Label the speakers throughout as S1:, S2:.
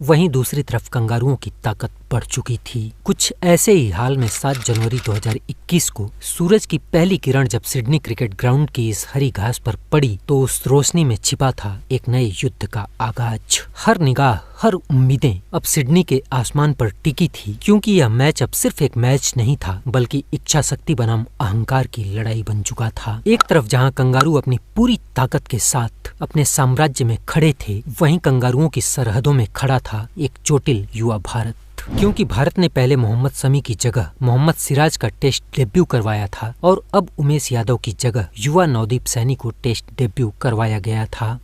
S1: वहीं दूसरी तरफ कंगारुओं की ताकत बढ़ चुकी थी। कुछ ऐसे ही हाल में 7 जनवरी 2021 को सूरज की पहली किरण जब सिडनी क्रिकेट ग्राउंड की इस हरी घास पर पड़ी तो उस रोशनी में छिपा था एक नए युद्ध का आगाज। हर निगाह, हर उम्मीदें अब सिडनी के आसमान पर टिकी थी, क्योंकि यह मैच अब सिर्फ एक मैच नहीं था बल्कि इच्छा शक्ति बनाम अहंकार की लड़ाई बन चुका था। एक तरफ जहां कंगारू अपनी पूरी ताकत के साथ अपने साम्राज्य में खड़े थे, वहीं कंगारुओं की सरहदों में खड़ा था एक चोटिल युवा भारत। क्योंकि भारत ने पहले मोहम्मद शमी की जगह मोहम्मद सिराज का टेस्ट डेब्यू करवाया था और अब उमेश यादव की जगह युवा नवदीप सैनी को टेस्ट डेब्यू करवाया गया था।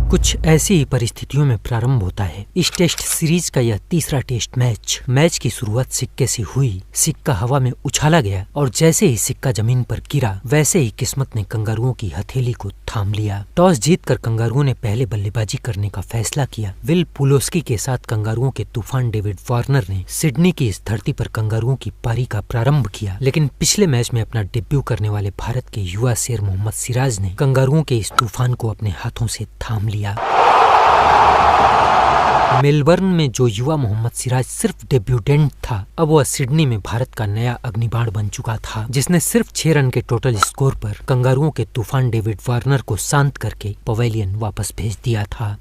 S1: कुछ ऐसी ही परिस्थितियों में प्रारंभ होता है इस टेस्ट सीरीज का यह तीसरा टेस्ट मैच की शुरुआत सिक्के से हुई। सिक्का हवा में उछाला गया और जैसे ही सिक्का जमीन पर गिरा वैसे ही किस्मत ने कंगारुओं की हथेली को थाम लिया। टॉस जीतकर कंगारुओं ने पहले बल्लेबाजी करने का फैसला किया। विल पुलोस्की के साथ कंगारुओं के तूफान डेविड वार्नर ने सिडनी की इस धरती पर कंगारुओं की पारी का प्रारंभ किया, लेकिन पिछले मैच में अपना डेब्यू करने वाले भारत के युवा शेर मोहम्मद सिराज ने कंगारुओं के इस तूफान को अपने हाथों से थाम लिया। मेलबर्न में जो युवा मोहम्मद सिराज सिर्फ डेब्यूटेंट था, अब वह सिडनी में भारत का नया अग्निबाण बन चुका था, जिसने सिर्फ 6 रन के टोटल स्कोर पर कंगारुओं के तूफान डेविड वार्नर को शांत करके पवेलियन वापस भेज दिया था।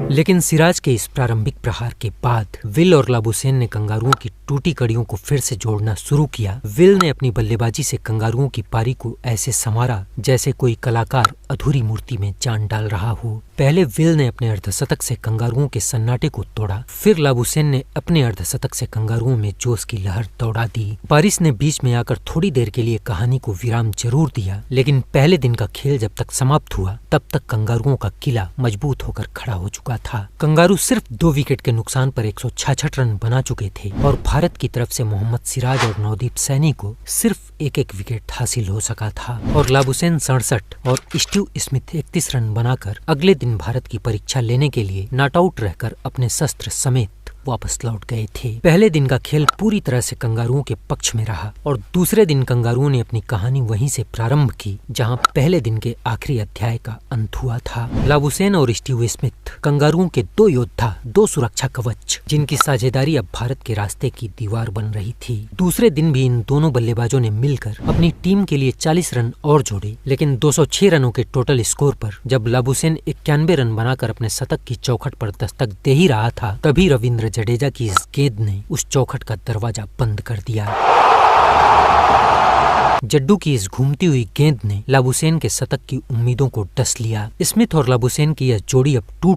S1: लेकिन सिराज के इस प्रारंभिक प्रहार के बाद विल और लाबुसैन ने कंगारुओं की टूटी कड़ियों को फिर से जोड़ना शुरू किया। विल ने अपनी बल्लेबाजी से कंगारुओं की पारी को ऐसे संवारा जैसे कोई कलाकार अधूरी मूर्ति में जान डाल रहा हो। पहले विल ने अपने अर्धशतक से कंगारुओं के सन्नाटे को तोड़ा, फिर लाबुसैन ने अपने अर्धशतक से कंगारुओं में जोश की लहर दौड़ा दी। बारिश ने बीच में आकर थोड़ी देर के लिए कहानी को विराम जरूर दिया, लेकिन पहले दिन का खेल जब तक समाप्त हुआ तब तक कंगारुओं का किला मजबूत होकर खड़ा हो चुका था। कंगारू सिर्फ 2 विकेट के नुकसान पर 166 रन बना चुके थे और भारत की तरफ से मोहम्मद सिराज और नवदीप सैनी को सिर्फ एक विकेट हासिल हो सका था और लाबुसैन 67 और स्टीव स्मिथ 31 रन बनाकर अगले दिन भारत की परीक्षा लेने के लिए नॉट आउट रहकर अपने शस्त्र समेत वापस लौट गए थे। पहले दिन का खेल पूरी तरह से कंगारुओं के पक्ष में रहा और दूसरे दिन कंगारुओं ने अपनी कहानी वहीं से प्रारंभ की जहां पहले दिन के आखिरी अध्याय का अंत हुआ था। लाबुसैन और स्टीव स्मिथ कंगारुओं के 2 योद्धा, 2 सुरक्षा कवच, जिनकी साझेदारी अब भारत के रास्ते की दीवार बन रही थी। दूसरे दिन भी इन दोनों बल्लेबाजों ने मिलकर अपनी टीम के लिए 40 रन और जोड़े, लेकिन 206 रनों के टोटल स्कोर पर जब लाबुसैन 91 रन बनाकर अपने शतक की चौखट पर दस्तक दे ही रहा था, तभी रविंद्र जडेजा की इस गेंद ने उस चौखट का दरवाजा बंद कर दिया। जड्डू की इस घूमती हुई गेंद ने लाबुसैन के शतक की उम्मीदों को डस लिया। स्मिथ और लाबुसैन की यह जोड़ी अब टूट